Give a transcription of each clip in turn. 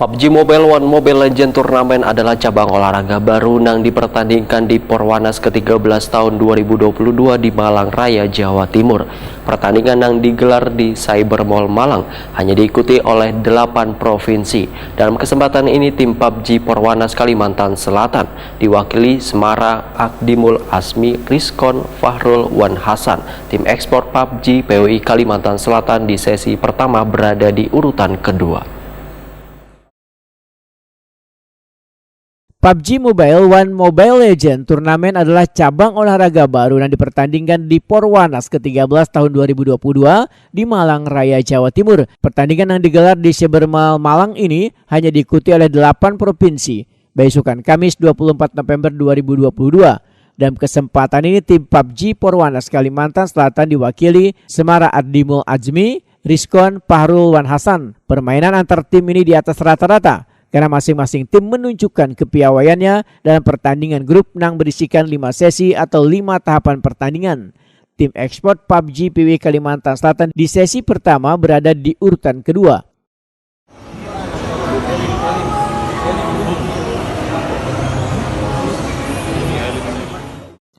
PUBG Mobile One Mobile Legends Turnamen adalah cabang olahraga baru yang dipertandingkan di Perwanas ke-13 tahun 2022 di Malang Raya, Jawa Timur. Pertandingan yang digelar di Cyber Mall Malang hanya diikuti oleh 8 provinsi. Dalam kesempatan ini tim PUBG Perwanas Kalimantan Selatan diwakili Semara, Akdimul Asmi, Rizkon, Fahrul, Wan Hasan. Tim ekspor PUBG PWI Kalimantan Selatan di sesi pertama berada di urutan kedua. PUBG Mobile One Mobile Legends Turnamen adalah cabang olahraga baru yang dipertandingkan di Perwanas ke-13 tahun 2022 di Malang Raya, Jawa Timur. Pertandingan yang digelar di Cybermall Malang ini hanya diikuti oleh 8 provinsi. Besokan Kamis 24 November 2022. Dalam kesempatan ini tim PUBG Perwanas Kalimantan Selatan diwakili Semara Akdimul Asmi, Rizkon, Fahrul, Wan Hasan. Permainan antar tim ini di atas rata-rata, karena masing-masing tim menunjukkan kepiawaiannya dalam pertandingan grup yang berisikan 5 sesi atau 5 tahapan pertandingan. Tim ekspor PUBG PWI Kalimantan Selatan di sesi pertama berada di urutan kedua.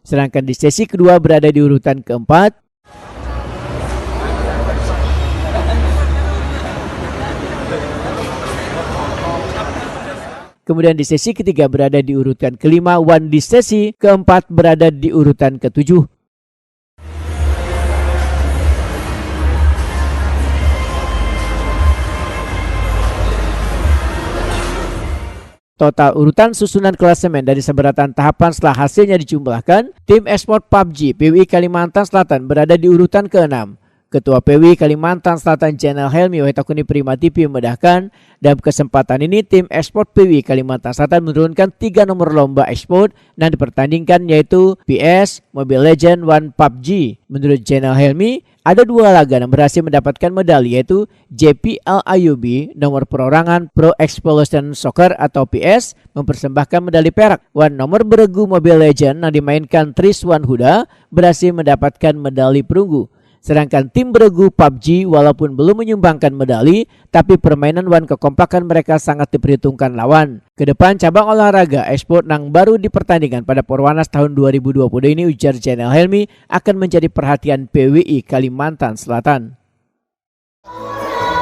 Sedangkan di sesi kedua berada di urutan keempat. Kemudian di sesi ketiga berada di urutan kelima, Wan di sesi keempat berada di urutan ketujuh. Total urutan susunan klasemen dari seberatan tahapan setelah hasilnya dijumlahkan, tim ekspor PUBG PWI Kalimantan Selatan berada di urutan ke-6. Ketua PWI Kalimantan Selatan Jenderal Helmi Wahitakuni Prima TV memedahkan, dalam kesempatan ini tim ekspor PWI Kalimantan Selatan menurunkan 3 nomor lomba ekspor yang dipertandingkan, yaitu PS, Mobile Legends, One PUBG. Menurut Jenderal Helmi, ada 2 laga yang berhasil mendapatkan medali, yaitu JPL IUB nomor perorangan Pro Explosion Soccer atau PS mempersembahkan medali perak. One nomor beregu Mobile Legends yang dimainkan Triswan Huda berhasil mendapatkan medali perunggu. Sedangkan tim beregu PUBG walaupun belum menyumbangkan medali, tapi permainan Wan kekompakan mereka sangat diperhitungkan lawan. Kedepan cabang olahraga e-sport yang baru dipertandingkan pada Perwanas tahun 2020 ini, ujar Jenderal Helmi, akan menjadi perhatian PWI Kalimantan Selatan.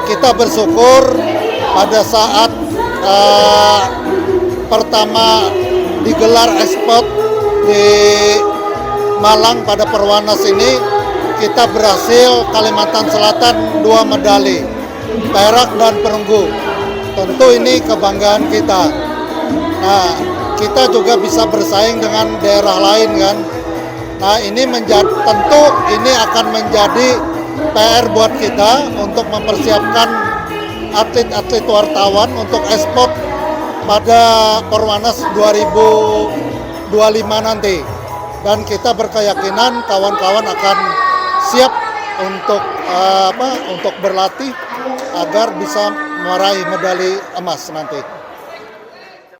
Kita bersyukur pada saat pertama digelar e-sport di Malang pada Perwanas ini, kita berhasil Kalimantan Selatan 2 medali, perak dan perunggu. Tentu ini kebanggaan kita. Nah, kita juga bisa bersaing dengan daerah lain kan. Nah, ini tentu ini akan menjadi PR buat kita untuk mempersiapkan atlet-atlet wartawan untuk e-sport pada Perwanas 2025 nanti. Dan kita berkeyakinan kawan-kawan akan siap untuk berlatih agar bisa meraih medali emas nanti.